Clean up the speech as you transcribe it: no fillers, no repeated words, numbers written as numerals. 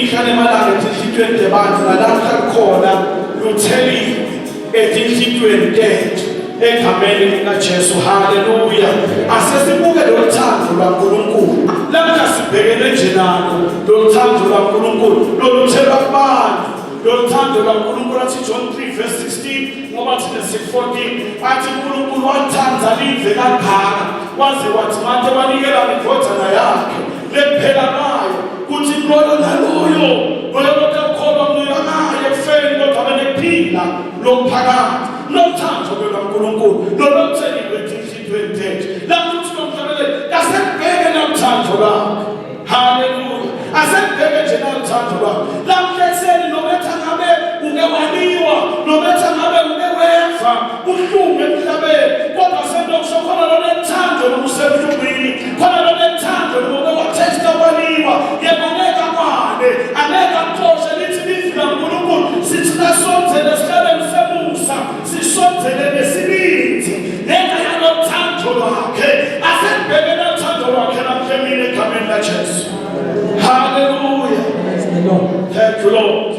imihla nemalanga ezinhlitweni zebantu nalapha khona lutheli ezinhlitweni tethu egameni likaJesu. Haleluya. Asesibuke lo thando lwaNkulunkulu. Lapha sibhekene nje nalo lo thando lwaNkulunkulu loluthela kubantu. Lo thando lwaNkulunkulu athi John 3:16 ngoba thina 6:14 athi uNkulunkulu wathanda live kangaka waze wathi manje wanikela indodana yakhe lephela nayo kuthi lolo naloyo olokukholwa ngaye ekufeni kodwa abenephila lokuphakade lothando lwaNkulunkulu lolutheliwe ezinhlitweni zethu. Lapho sinomhlabele asebheke nothando lwakhe. Haleluya. Asebheke nje nothando lwakhe. Lapho eseni nometha ngabe ungewaniwa nometha ngabe ungewefa uhlume emhlabeni kodwa sendokusho khona lo nethando lokusemhlubini khona lo nethando lokuwathesta waniwa yebaneka kwane aneka kuxoshe lithi livi kaNkulunkulu sithi nasonzele sihlale msemusa sisonzele nesibindi ngenxa yalothando lwakhe. Asebheke nothando lwakhe namhla emini egameni laJesu. Haleluya. Thank you Lord.